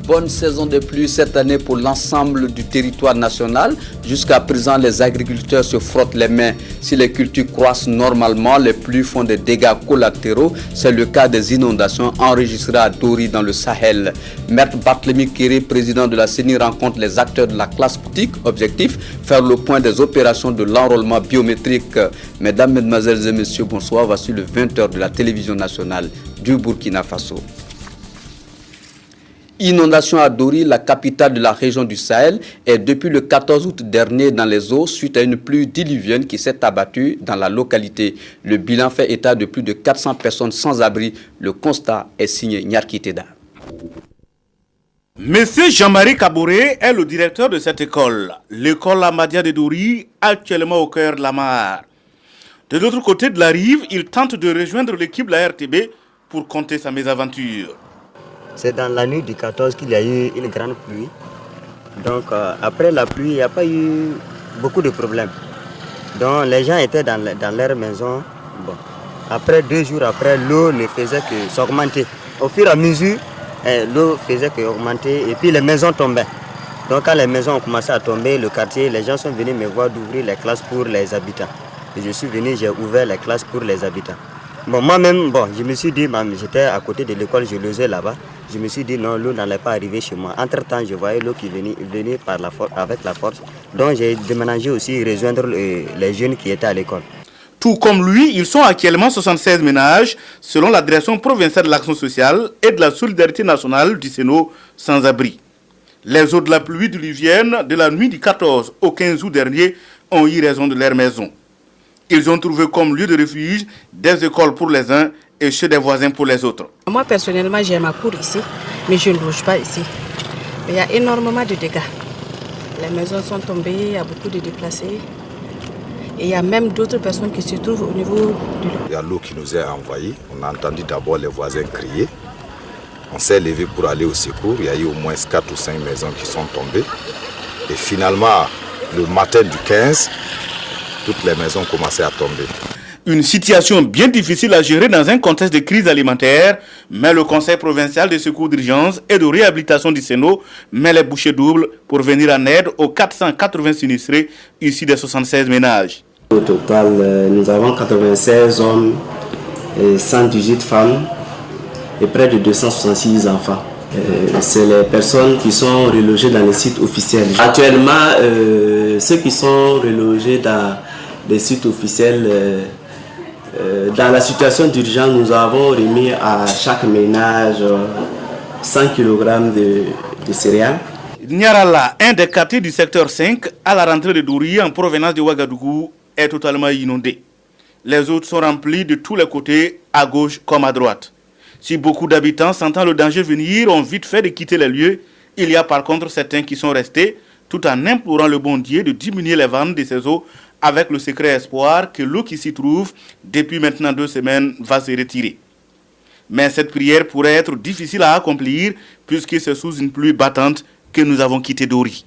bonne saison de pluie cette année pour l'ensemble du territoire national. Jusqu'à présent, les agriculteurs se frottent les mains. Si les cultures croissent normalement, les pluies font des dégâts collatéraux. C'est le cas des inondations enregistrées à Dori dans le Sahel. Maître Barthélemy Kéré, président de la CENI, rencontre les acteurs de la classe politique. Objectif, faire le point des opérations de l'enrôlement biométrique. Mesdames, Mesdemoiselles et Messieurs, bonsoir. Voici le 20h de la télévision nationale du Burkina Faso. Inondation à Dori, la capitale de la région du Sahel, est depuis le 14 août dernier dans les eaux suite à une pluie diluvienne qui s'est abattue dans la localité. Le bilan fait état de plus de 400 personnes sans abri. Le constat est signé Nyarki Teda. Monsieur Jean-Marie Kabouré est le directeur de cette école, l'école Amadia de Dori, actuellement au cœur de la mare. De l'autre côté de la rive, il tente de rejoindre l'équipe de la RTB pour conter sa mésaventure. C'est dans la nuit du 14 qu'il y a eu une grande pluie. Donc après la pluie, il n'y a pas eu beaucoup de problèmes. Donc les gens étaient dans leur maison. Bon. Après 2 jours après, l'eau ne faisait que s'augmenter. Au fur et à mesure, l'eau faisait qu'augmenter et puis les maisons tombaient. Donc quand les maisons ont commencé à tomber, le quartier, les gens sont venus me voir d'ouvrir les classes pour les habitants. Et je suis venu, j'ai ouvert les classes pour les habitants. Bon, moi-même, je me suis dit, j'étais à côté de l'école, je logais là-bas. Je me suis dit non, l'eau n'allait pas arriver chez moi. Entre-temps, je voyais l'eau qui venait avec la force. Donc j'ai déménagé aussi rejoindre les jeunes qui étaient à l'école. Tout comme lui, ils sont actuellement 76 ménages, selon la direction provinciale de l'action sociale et de la solidarité nationale du Sénat sans abri. Les eaux de la pluie diluvienne de la nuit du 14 au 15 août dernier ont eu raison de leur maison. Ils ont trouvé comme lieu de refuge des écoles pour les uns et chez des voisins pour les autres. Moi personnellement j'ai ma cour ici, mais je ne loge pas ici. Il y a énormément de dégâts. Les maisons sont tombées, il y a beaucoup de déplacés. Et il y a même d'autres personnes qui se trouvent au niveau de l'eau. Il y a l'eau qui nous est envahie. On a entendu d'abord les voisins crier. On s'est levé pour aller au secours. Il y a eu au moins 4 ou 5 maisons qui sont tombées. Et finalement, le matin du 15, toutes les maisons ont commencé à tomber. Une situation bien difficile à gérer dans un contexte de crise alimentaire, mais le Conseil provincial de secours d'urgence et de réhabilitation du Sénat met les bouchées doubles pour venir en aide aux 480 sinistrés issus des 76 ménages. Au total, nous avons 96 hommes et 118 femmes et près de 266 enfants. C'est les personnes qui sont relogées dans les sites officiels. Actuellement, ceux qui sont relogés dans les sites officiels, dans la situation d'urgence, nous avons remis à chaque ménage 100 kg de céréales. Nyarala, un des quartiers du secteur 5, à la rentrée de Dori en provenance de Ouagadougou, est totalement inondé. Les autres sont remplis de tous les côtés, à gauche comme à droite. Si beaucoup d'habitants sentant le danger venir ont vite fait de quitter les lieux, il y a par contre certains qui sont restés, tout en implorant le bon Dieu de diminuer les ventes de ces eaux, avec le secret espoir que l'eau qui s'y trouve, depuis maintenant 2 semaines, va se retirer. Mais cette prière pourrait être difficile à accomplir, puisque c'est sous une pluie battante que nous avons quitté Dori.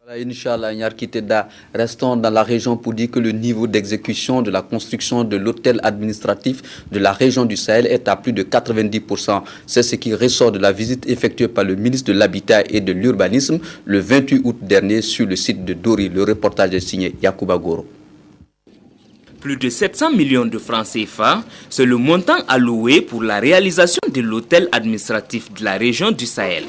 Voilà, Inch'Allah, Nyarki Teda, restons dans la région pour dire que le niveau d'exécution de la construction de l'hôtel administratif de la région du Sahel est à plus de 90%. C'est ce qui ressort de la visite effectuée par le ministre de l'Habitat et de l'Urbanisme le 28 août dernier sur le site de Dori. Le reportage est signé Yacouba Goro. Plus de 700 millions de francs CFA, c'est le montant alloué pour la réalisation de l'hôtel administratif de la région du Sahel.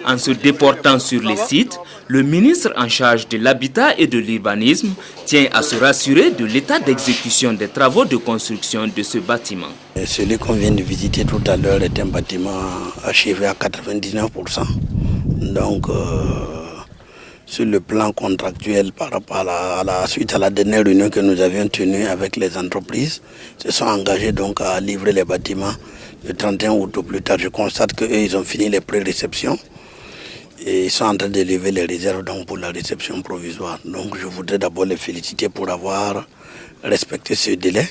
En se déportant sur les sites, le ministre en charge de l'habitat et de l'urbanisme tient à se rassurer de l'état d'exécution des travaux de construction de ce bâtiment. Celui qu'on vient de visiter tout à l'heure est un bâtiment achevé à 99%. Donc, sur le plan contractuel par rapport suite à la dernière réunion que nous avions tenue avec les entreprises, se sont engagés donc à livrer les bâtiments le 31 août au plus tard. Je constate qu'eux, ils ont fini les pré-réceptions et ils sont en train de lever les réserves donc, pour la réception provisoire. Donc je voudrais d'abord les féliciter pour avoir respecté ce délai.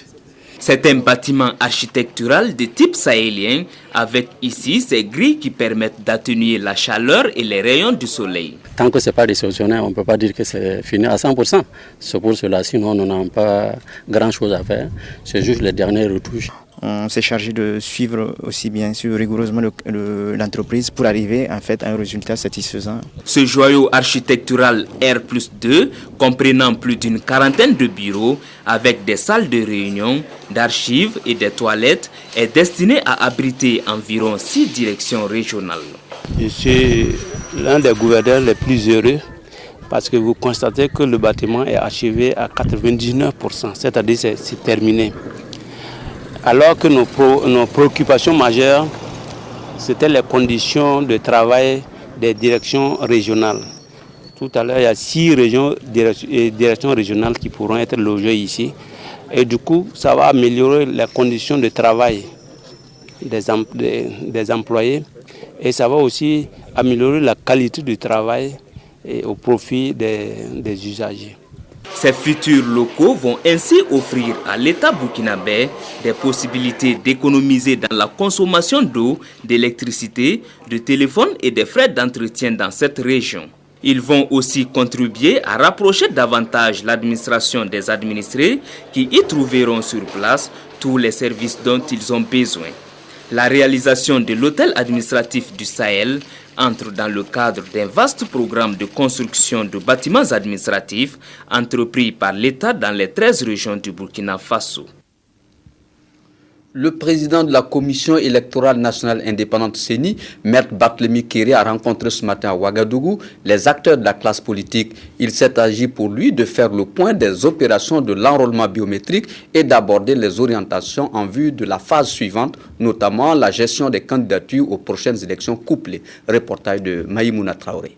C'est un bâtiment architectural de type sahélien avec ici ces grilles qui permettent d'atténuer la chaleur et les rayons du soleil. Tant que ce n'est pas réceptionné, on ne peut pas dire que c'est fini à 100%. C'est pour cela, sinon on n'a pas grand chose à faire. C'est juste les dernières retouches. on s'est chargé de suivre aussi bien sûr rigoureusement l'entreprise pour arriver en fait à un résultat satisfaisant. Ce joyau architectural R+2, comprenant plus d'une quarantaine de bureaux avec des salles de réunion, d'archives et des toilettes, est destiné à abriter environ 6 directions régionales. Je suis l'un des gouverneurs les plus heureux parce que vous constatez que le bâtiment est achevé à 99%, c'est-à-dire c'est terminé. Alors que nos préoccupations majeures, c'était les conditions de travail des directions régionales. Tout à l'heure, il y a 6 directions régionales qui pourront être logées ici. Et du coup, ça va améliorer les conditions de travail des employés. Et ça va aussi améliorer la qualité du travail et au profit des usagers. Ces futurs locaux vont ainsi offrir à l'État burkinabé des possibilités d'économiser dans la consommation d'eau, d'électricité, de téléphone et des frais d'entretien dans cette région. Ils vont aussi contribuer à rapprocher davantage l'administration des administrés qui y trouveront sur place tous les services dont ils ont besoin. La réalisation de l'hôtel administratif du Sahel entre dans le cadre d'un vaste programme de construction de bâtiments administratifs entrepris par l'État dans les 13 régions du Burkina Faso. Le président de la Commission électorale nationale indépendante CENI, Maître Barthélemy Kéré, a rencontré ce matin à Ouagadougou les acteurs de la classe politique. Il s'est agi pour lui de faire le point des opérations de l'enrôlement biométrique et d'aborder les orientations en vue de la phase suivante, notamment la gestion des candidatures aux prochaines élections couplées. Reportage de Maïmouna Traoré.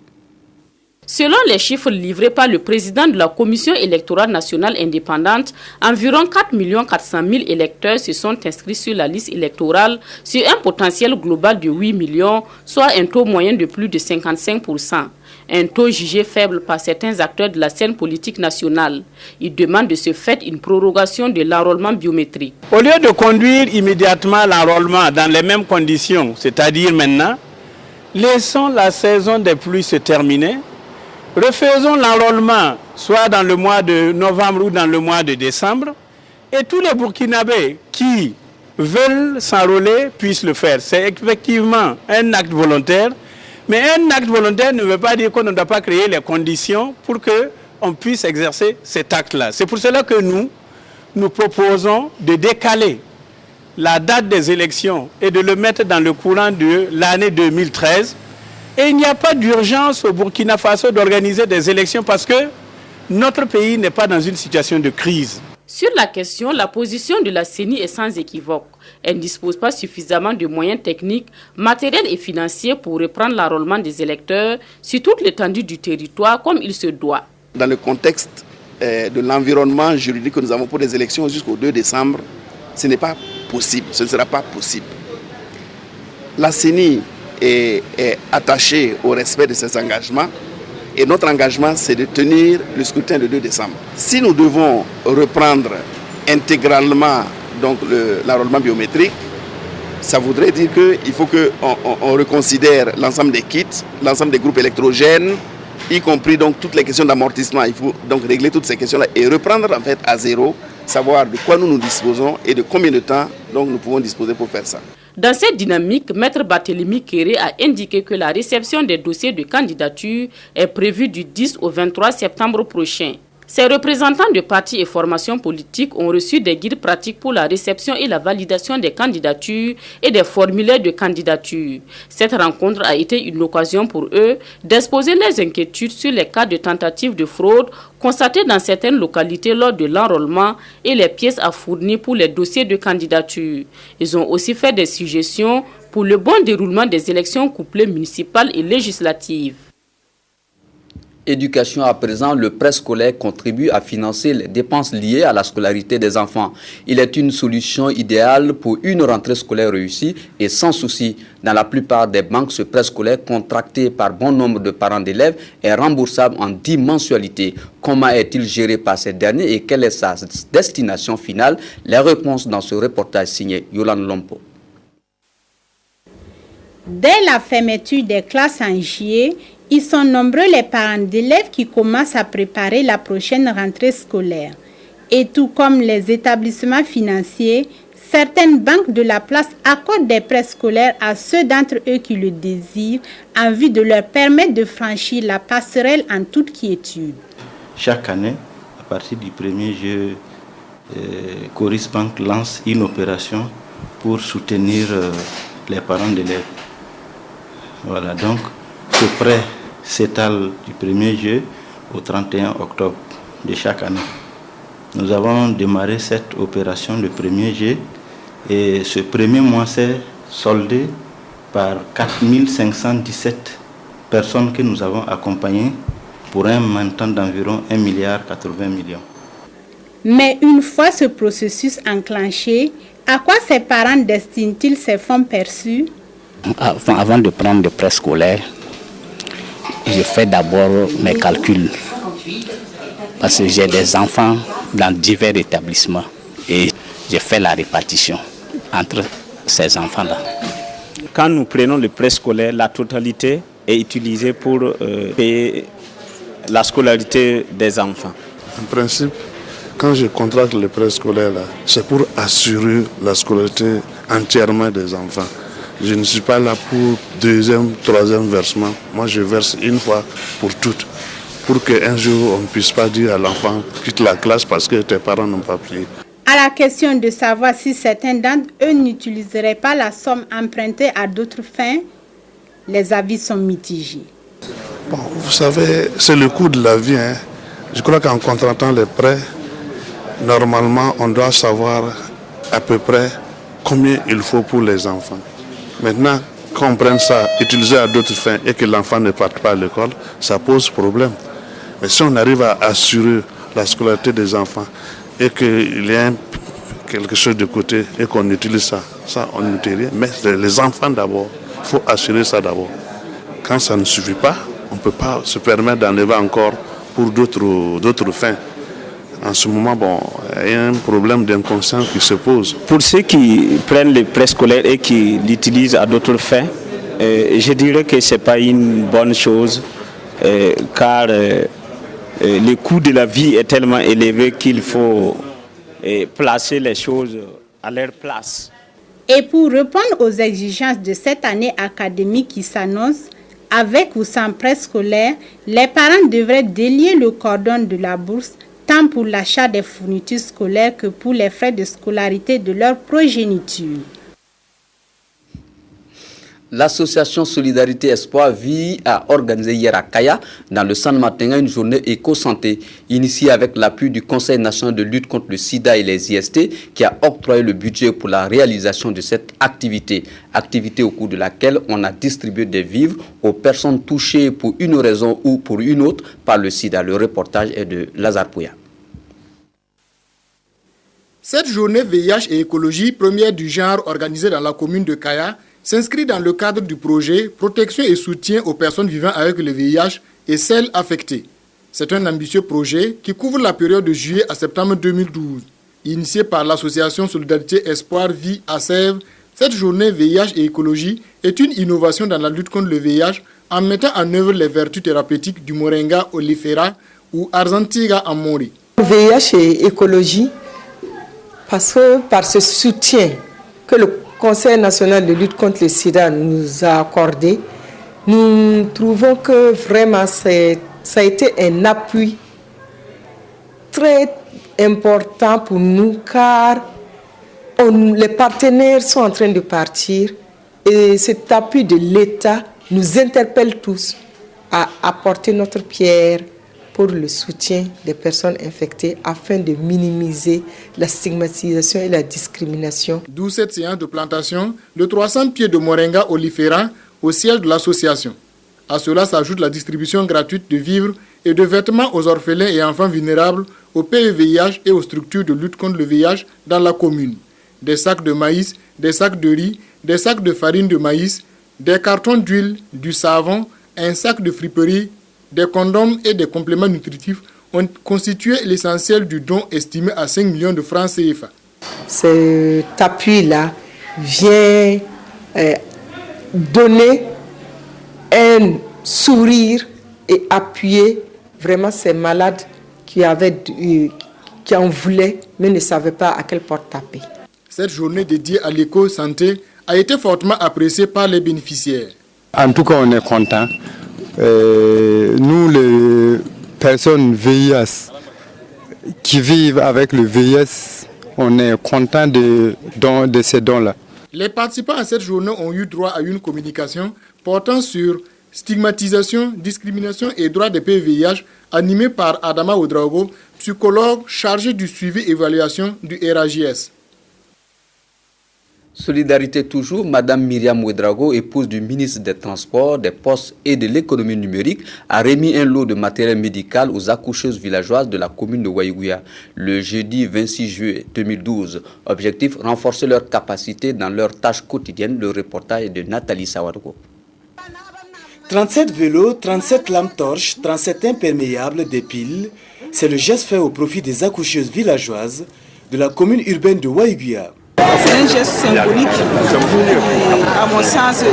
Selon les chiffres livrés par le président de la Commission électorale nationale indépendante, environ 4 400 000 électeurs se sont inscrits sur la liste électorale sur un potentiel global de 8 millions, soit un taux moyen de plus de 55%. Un taux jugé faible par certains acteurs de la scène politique nationale. Ils demandent de ce fait une prorogation de l'enrôlement biométrique. Au lieu de conduire immédiatement l'enrôlement dans les mêmes conditions, c'est-à-dire maintenant, laissons la saison des pluies se terminer. Refaisons l'enrôlement, soit dans le mois de novembre ou dans le mois de décembre, et tous les Burkinabés qui veulent s'enrôler puissent le faire. C'est effectivement un acte volontaire, mais un acte volontaire ne veut pas dire qu'on ne doit pas créer les conditions pour qu'on puisse exercer cet acte-là. C'est pour cela que nous proposons de décaler la date des élections et de le mettre dans le courant de l'année 2013. Et il n'y a pas d'urgence au Burkina Faso d'organiser des élections parce que notre pays n'est pas dans une situation de crise. Sur la question, la position de la CENI est sans équivoque. Elle ne dispose pas suffisamment de moyens techniques, matériels et financiers pour reprendre l'enrôlement des électeurs sur toute l'étendue du territoire comme il se doit. Dans le contexte de l'environnement juridique que nous avons pour les élections jusqu'au 2 décembre, ce n'est pas possible, ce ne sera pas possible. La CENI est attaché au respect de ses engagements et notre engagement c'est de tenir le scrutin de 2 décembre. Si nous devons reprendre intégralement l'enrôlement biométrique, ça voudrait dire qu'il faut qu'on reconsidère l'ensemble des kits, l'ensemble des groupes électrogènes, y compris donc toutes les questions d'amortissement. Il faut donc régler toutes ces questions-là et reprendre en fait à zéro, savoir de quoi nous disposons et de combien de temps donc nous pouvons disposer pour faire ça. Dans cette dynamique, Maître Barthélemy Kéré a indiqué que la réception des dossiers de candidature est prévue du 10 au 23 septembre prochain. Ces représentants de partis et formations politiques ont reçu des guides pratiques pour la réception et la validation des candidatures et des formulaires de candidature. Cette rencontre a été une occasion pour eux d'exposer leurs inquiétudes sur les cas de tentatives de fraude constatées dans certaines localités lors de l'enrôlement et les pièces à fournir pour les dossiers de candidature. Ils ont aussi fait des suggestions pour le bon déroulement des élections couplées municipales et législatives. Éducation à présent, le préscolaire contribue à financer les dépenses liées à la scolarité des enfants. Il est une solution idéale pour une rentrée scolaire réussie et sans souci. Dans la plupart des banques, ce préscolaire contracté par bon nombre de parents d'élèves est remboursable en 10 mensualités. Comment est-il géré par ces derniers et quelle est sa destination finale? Les réponses dans ce reportage signé Yolande Lompo. Dès la fermeture des classes en juillet, ils sont nombreux les parents d'élèves qui commencent à préparer la prochaine rentrée scolaire. Et tout comme les établissements financiers, Certaines banques de la place accordent des prêts scolaires à ceux d'entre eux qui le désirent en vue de leur permettre de franchir la passerelle en toute quiétude. Chaque année, à partir du 1er juillet, Coris Bank lance une opération pour soutenir les parents d'élèves. Voilà, donc ce prêt s'étale du 1er juillet au 31 octobre de chaque année. Nous avons démarré cette opération le 1er juillet et ce premier mois s'est soldé par 4517 personnes que nous avons accompagnées pour un montant d'environ 1,80 milliard. Mais une fois ce processus enclenché, à quoi ces parents destinent-ils ces fonds perçus? Avant de prendre le prêt scolaire, je fais d'abord mes calculs. Parce que j'ai des enfants dans divers établissements et je fais la répartition entre ces enfants-là. Quand nous prenons le prêt scolaire, la totalité est utilisée pour payer la scolarité des enfants. En principe, quand je contracte le prêt scolaire, c'est pour assurer la scolarité entièrement des enfants. Je ne suis pas là pour deuxième, troisième versement. Moi, je verse une fois pour toutes. Pour qu'un jour, on ne puisse pas dire à l'enfant quitte la classe parce que tes parents n'ont pas payé. À la question de savoir si certains d'entre eux n'utiliseraient pas la somme empruntée à d'autres fins, les avis sont mitigés. Bon, vous savez, c'est le coût de la vie. Je crois qu'en contractant les prêts, normalement, on doit savoir à peu près combien il faut pour les enfants. Maintenant, quand on prenne ça, utilisé à d'autres fins et que l'enfant ne parte pas à l'école, ça pose problème. Mais si on arrive à assurer la scolarité des enfants et qu'il y a quelque chose de côté et qu'on utilise ça on ne dit rien. Mais les enfants d'abord, il faut assurer ça d'abord. Quand ça ne suffit pas, on ne peut pas se permettre d'enlever encore pour d'autres fins. En ce moment, il y a un problème d'inconscience qui se pose. Pour ceux qui prennent les prêts scolaires et qui l'utilisent à d'autres fins, je dirais que ce n'est pas une bonne chose car le coût de la vie est tellement élevé qu'il faut placer les choses à leur place. Et pour répondre aux exigences de cette année académique qui s'annonce, avec ou sans prêt scolaire, les parents devraient délier le cordon de la bourse tant pour l'achat des fournitures scolaires que pour les frais de scolarité de leur progéniture. L'association Solidarité Espoir Vie a organisé hier à Kaya, dans le Centre Matenga, une journée éco-santé, initiée avec l'appui du Conseil national de lutte contre le sida et les IST, qui a octroyé le budget pour la réalisation de cette activité. Activité au cours de laquelle on a distribué des vivres aux personnes touchées pour une raison ou pour une autre par le sida. Le reportage est de Lazare Pouya. Cette journée VIH et écologie, première du genre organisée dans la commune de Kaya, s'inscrit dans le cadre du projet Protection et soutien aux personnes vivant avec le VIH et celles affectées. C'est un ambitieux projet qui couvre la période de juillet à septembre 2012. Initié par l'association Solidarité Espoir Vie à Sèvres, cette journée VIH et écologie est une innovation dans la lutte contre le VIH en mettant en œuvre les vertus thérapeutiques du Moringa oleifera ou Arzantiga amori. VIH et écologie, parce que par ce soutien que le Conseil national de lutte contre le sida nous a accordé, nous trouvons que vraiment ça a été un appui très important pour nous car les partenaires sont en train de partir et cet appui de l'État nous interpelle tous à apporter notre pierre pour le soutien des personnes infectées afin de minimiser la stigmatisation et la discrimination. D'où cette séance de plantation de 300 pieds de Moringa oleifera au siège de l'association. À cela s'ajoute la distribution gratuite de vivres et de vêtements aux orphelins et enfants vulnérables, au PEVIH et aux structures de lutte contre le VIH dans la commune. Des sacs de maïs, des sacs de riz, des sacs de farine de maïs, des cartons d'huile, du savon, un sac de friperie, des condoms et des compléments nutritifs ont constitué l'essentiel du don estimé à 5 millions de francs CFA. Cet appui-là vient donner un sourire et appuyer vraiment ces malades qui en voulaient mais ne savaient pas à quelle porte taper. Cette journée dédiée à l'éco-santé a été fortement appréciée par les bénéficiaires. En tout cas, on est contents. Nous, les personnes VIH qui vivent avec le VIH, on est contents de ces dons-là. Les participants à cette journée ont eu droit à une communication portant sur stigmatisation, discrimination et droits des PVIH, animée par Adama Ouedraogo, psychologue chargé du suivi et évaluation du RAJS. Solidarité toujours, Madame Myriam Ouedraogo, épouse du ministre des Transports, des Postes et de l'économie numérique, a remis un lot de matériel médical aux accoucheuses villageoises de la commune de Waïgouya le jeudi 26 juillet 2012. Objectif, renforcer leur capacité dans leurs tâches quotidiennes. Le reportage de Nathalie Sawadgo. 37 vélos, 37 lampes torches, 37 imperméables, des piles, c'est le geste fait au profit des accoucheuses villageoises de la commune urbaine de Waïgouya. C'est un geste symbolique et à mon sens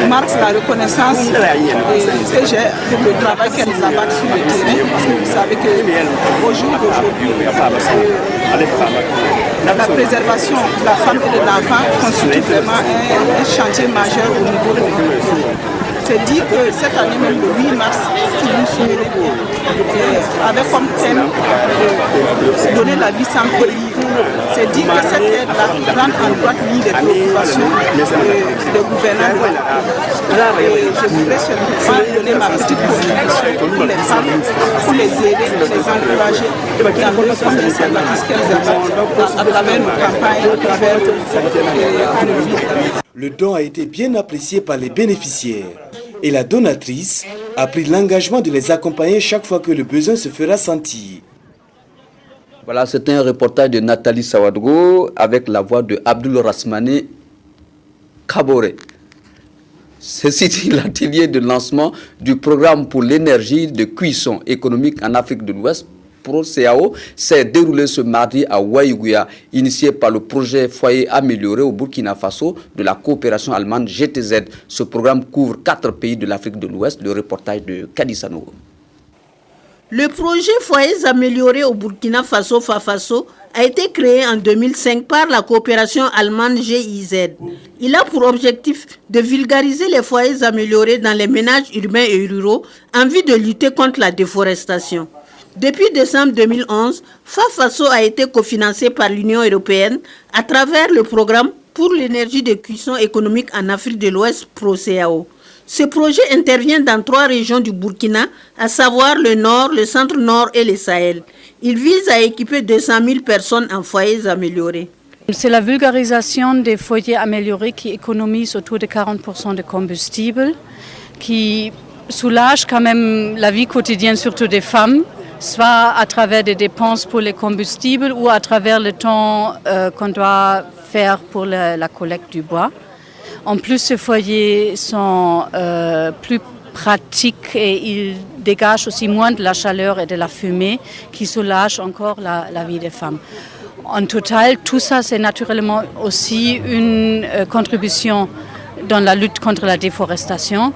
marque la reconnaissance que j'ai pour le travail qu'elles abattent sur le terrain, parce que vous savez qu'au jour d'aujourd'hui, la préservation de la femme et de l'enfant constitue vraiment un chantier majeur au niveau de notre pays. C'est dit que cette année, même le 8 mars, qui nous souvenez avec comme thème de donner la vie sans péril. C'est dit que cette aide-là rentre en droite ligne des préoccupations des gouvernants. Je voudrais seulement donner ma petite contribution pour les femmes, pour les aider, pour les encourager dans le fond des services qu'elles apportent à travers nos campagnes ouvertes nos villes. Le don a été bien apprécié par les bénéficiaires et la donatrice a pris l'engagement de les accompagner chaque fois que le besoin se fera sentir. Voilà, c'était un reportage de Nathalie Sawadgo avec la voix de Abdul Rasmane Kabore. C'est l'atelier de lancement du programme pour l'énergie de cuisson économique en Afrique de l'Ouest. ProCAO s'est déroulé ce mardi à Waïgouya, initié par le projet Foyer amélioré au Burkina Faso de la coopération allemande GTZ. Ce programme couvre 4 pays de l'Afrique de l'Ouest. Le reportage de Kadisano. Le projet Foyers améliorés au Burkina Faso, FAFASO, a été créé en 2005 par la coopération allemande GIZ. Il a pour objectif de vulgariser les foyers améliorés dans les ménages urbains et ruraux en vue de lutter contre la déforestation. Depuis décembre 2011, FAFASO a été cofinancé par l'Union européenne à travers le programme pour l'énergie de cuisson économique en Afrique de l'Ouest, ProCAO. Ce projet intervient dans 3 régions du Burkina, à savoir le Nord, le Centre-Nord et le Sahel. Il vise à équiper 200 000 personnes en foyers améliorés. C'est la vulgarisation des foyers améliorés qui économisent autour de 40% de combustible, qui soulage quand même la vie quotidienne, surtout des femmes, soit à travers des dépenses pour les combustibles ou à travers le temps qu'on doit faire pour la collecte du bois. En plus, ces foyers sont plus pratiques et ils dégagent aussi moins de la chaleur et de la fumée qui soulagent encore la vie des femmes. En total, tout ça, c'est naturellement aussi une contribution dans la lutte contre la déforestation,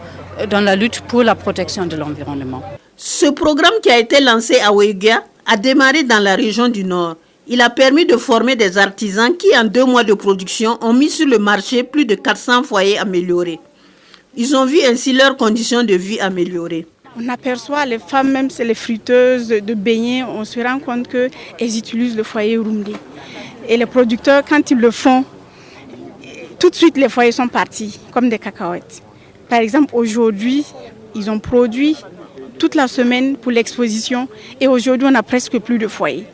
dans la lutte pour la protection de l'environnement. Ce programme qui a été lancé à Waïgouya a démarré dans la région du Nord. Il a permis de former des artisans qui, en 2 mois de production, ont mis sur le marché plus de 400 foyers améliorés. Ils ont vu ainsi leurs conditions de vie améliorées. On aperçoit les femmes, même c'est les friteuses de beignets, on se rend compte qu'elles utilisent le foyer Rumdi. Et les producteurs, quand ils le font, tout de suite les foyers sont partis, comme des cacahuètes. Par exemple, aujourd'hui, ils ont produit toute la semaine pour l'exposition et aujourd'hui, on n'a presque plus de foyers.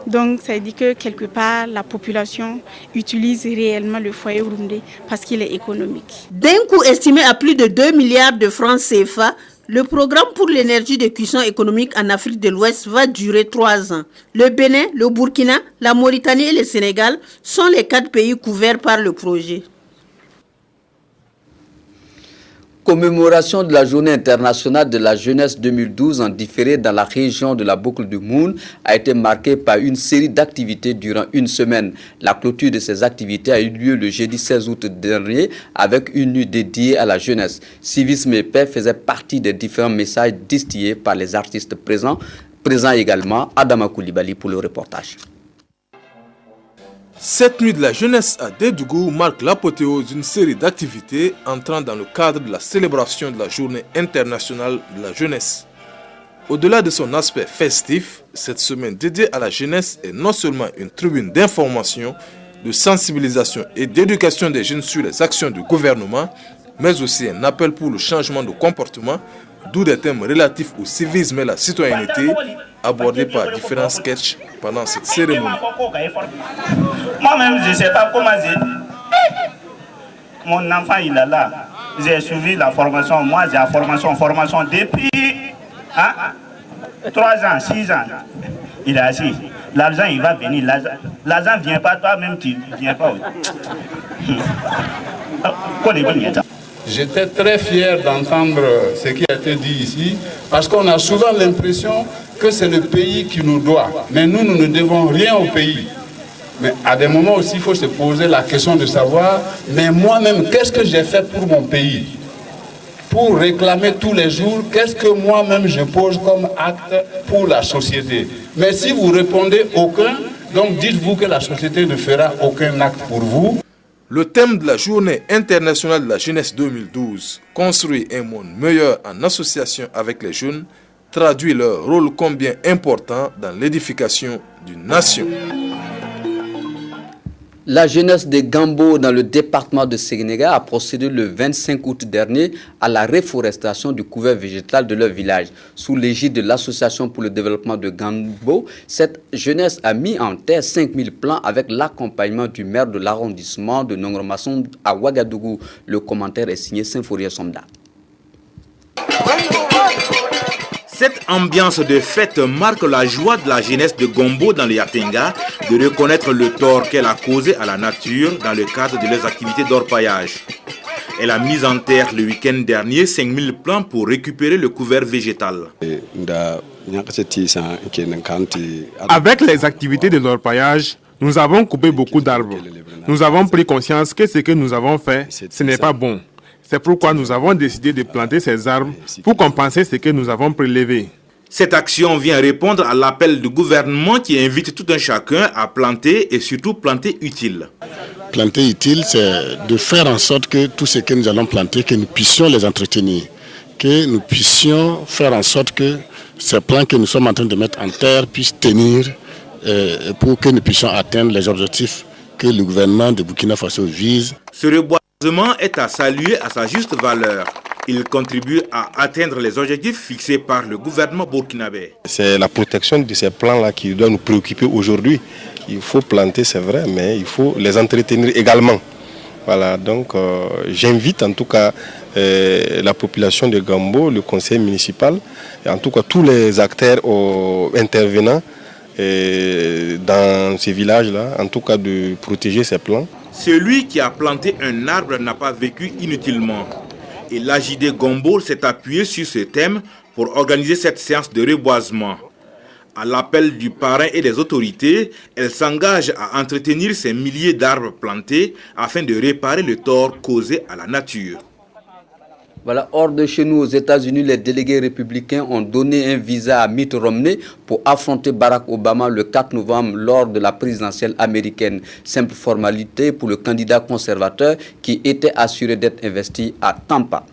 Donc, ça dit que quelque part, la population utilise réellement le foyer Rumdi parce qu'il est économique. D'un coût estimé à plus de 2 milliards de francs CFA, le programme pour l'énergie de cuisson économique en Afrique de l'Ouest va durer 3 ans. Le Bénin, le Burkina, la Mauritanie et le Sénégal sont les 4 pays couverts par le projet. Commémoration de la Journée internationale de la jeunesse 2012 en différé dans la région de la boucle du Moun a été marquée par une série d'activités durant une semaine. La clôture de ces activités a eu lieu le jeudi 16 août dernier avec une nuit dédiée à la jeunesse. Civisme et paix faisait partie des différents messages distillés par les artistes présents également Adama Koulibaly pour le reportage. Cette nuit de la jeunesse à Dédougou marque l'apothéose d'une série d'activités entrant dans le cadre de la célébration de la Journée internationale de la jeunesse. Au-delà de son aspect festif, cette semaine dédiée à la jeunesse est non seulement une tribune d'information, de sensibilisation et d'éducation des jeunes sur les actions du gouvernement, mais aussi un appel pour le changement de comportement, d'où des thèmes relatifs au civisme et la citoyenneté abordés par différents sketchs pendant cette cérémonie. Moi-même, je ne sais pas comment mon enfant il est là. J'ai suivi la formation. Moi, j'ai la formation depuis 3 ans, 6 ans. Il est assis. L'argent, il va venir. L'argent ne vient pas, toi-même, tu ne viens pas. J'étais très fier d'entendre ce qui a été dit ici, parce qu'on a souvent l'impression que c'est le pays qui nous doit. Mais nous ne devons rien au pays. Mais à des moments aussi, il faut se poser la question de savoir, mais moi-même, qu'est-ce que j'ai fait pour mon pays? Pour réclamer tous les jours, qu'est-ce que moi-même je pose comme acte pour la société? Mais si vous répondez aucun, donc dites-vous que la société ne fera aucun acte pour vous. Le thème de la Journée internationale de la jeunesse 2012, construire un monde meilleur en association avec les jeunes, traduit leur rôle combien important dans l'édification d'une nation. La jeunesse de Gambo dans le département de Sénégal a procédé le 25 août dernier à la réforestation du couvert végétal de leur village. Sous l'égide de l'Association pour le développement de Gambo, cette jeunesse a mis en terre 5000 plants avec l'accompagnement du maire de l'arrondissement de Nongromasson à Ouagadougou. Le commentaire est signé Symphorien Somda. Cette ambiance de fête marque la joie de la jeunesse de Gombo dans les Yatenga de reconnaître le tort qu'elle a causé à la nature dans le cadre de leurs activités d'orpaillage. Elle a mis en terre le week-end dernier 5000 plants pour récupérer le couvert végétal. Avec les activités de l'orpaillage, nous avons coupé beaucoup d'arbres. Nous avons pris conscience que ce que nous avons fait, ce n'est pas bon. C'est pourquoi nous avons décidé de planter ces arbres pour compenser ce que nous avons prélevé. Cette action vient répondre à l'appel du gouvernement qui invite tout un chacun à planter et surtout planter utile. Planter utile, c'est de faire en sorte que tout ce que nous allons planter, que nous puissions les entretenir, que nous puissions faire en sorte que ces plants que nous sommes en train de mettre en terre puissent tenir pour que nous puissions atteindre les objectifs que le gouvernement de Burkina Faso vise. Ce reboisement est à saluer à sa juste valeur. Il contribue à atteindre les objectifs fixés par le gouvernement burkinabé. C'est la protection de ces plants-là qui doit nous préoccuper aujourd'hui. Il faut planter, c'est vrai, mais il faut les entretenir également. Voilà, donc j'invite en tout cas la population de Gambo, le conseil municipal, et en tout cas tous les acteurs intervenants dans ces villages-là, en tout cas de protéger ces plants. Celui qui a planté un arbre n'a pas vécu inutilement. Et l'AJD Gombo s'est appuyé sur ce thème pour organiser cette séance de reboisement. À l'appel du parrain et des autorités, elle s'engage à entretenir ces milliers d'arbres plantés afin de réparer le tort causé à la nature. Voilà, hors de chez nous, aux États-Unis, les délégués républicains ont donné un visa à Mitt Romney pour affronter Barack Obama le 4 novembre lors de la présidentielle américaine. Simple formalité pour le candidat conservateur qui était assuré d'être investi à Tampa.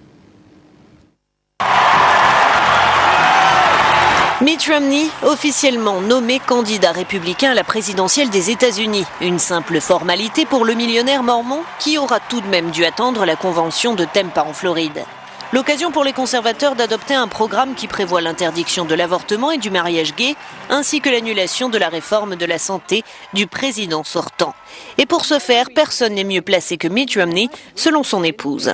Mitt Romney, officiellement nommé candidat républicain à la présidentielle des États-Unis. Une simple formalité pour le millionnaire mormon qui aura tout de même dû attendre la convention de Tampa en Floride. L'occasion pour les conservateurs d'adopter un programme qui prévoit l'interdiction de l'avortement et du mariage gay, ainsi que l'annulation de la réforme de la santé du président sortant. Et pour ce faire, personne n'est mieux placé que Mitt Romney, selon son épouse.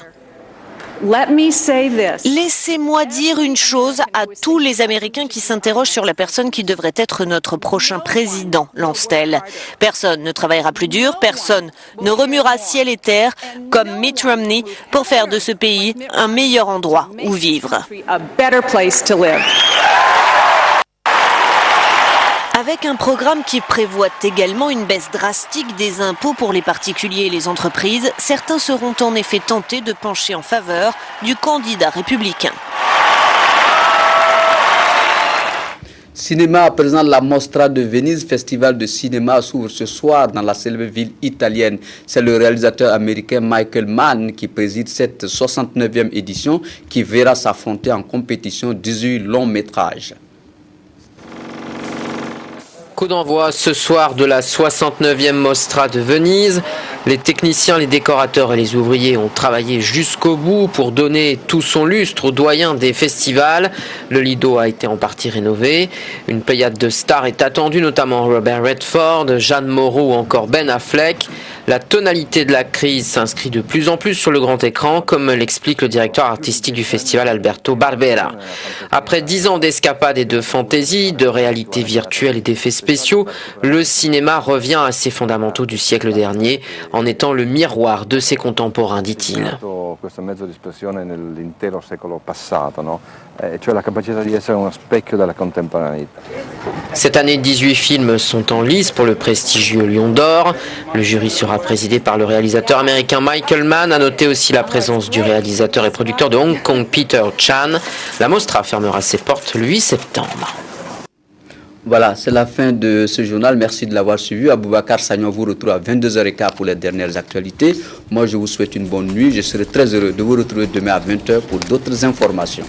Laissez-moi dire une chose à tous les Américains qui s'interrogent sur la personne qui devrait être notre prochain président, lance-t-elle. Personne ne travaillera plus dur, personne ne remuera ciel et terre comme Mitt Romney pour faire de ce pays un meilleur endroit où vivre. Avec un programme qui prévoit également une baisse drastique des impôts pour les particuliers et les entreprises, certains seront en effet tentés de pencher en faveur du candidat républicain. Cinéma à présent, la Mostra de Venise, festival de cinéma, s'ouvre ce soir dans la célèbre ville italienne. C'est le réalisateur américain Michael Mann qui préside cette 69e édition qui verra s'affronter en compétition 18 longs métrages. Coup d'envoi ce soir de la 69e Mostra de Venise. Les techniciens, les décorateurs et les ouvriers ont travaillé jusqu'au bout pour donner tout son lustre aux doyens des festivals. Le Lido a été en partie rénové. Une pléiade de stars est attendue, notamment Robert Redford, Jeanne Moreau ou encore Ben Affleck. La tonalité de la crise s'inscrit de plus en plus sur le grand écran, comme l'explique le directeur artistique du festival Alberto Barbera. Après 10 ans d'escapade et de fantaisie, de réalité virtuelle et d'effets spéciaux, le cinéma revient à ses fondamentaux du siècle dernier, en étant le miroir de ses contemporains, dit-il. Cette année, 18 films sont en lice pour le prestigieux Lion d'Or. Le jury sera présidé par le réalisateur américain Michael Mann. A noté aussi la présence du réalisateur et producteur de Hong Kong Peter Chan. La Mostra fermera ses portes le 8 septembre. Voilà, c'est la fin de ce journal. Merci de l'avoir suivi. Aboubacar Sagnon vous retrouve à 22h15 pour les dernières actualités. Moi, je vous souhaite une bonne nuit. Je serai très heureux de vous retrouver demain à 20h pour d'autres informations.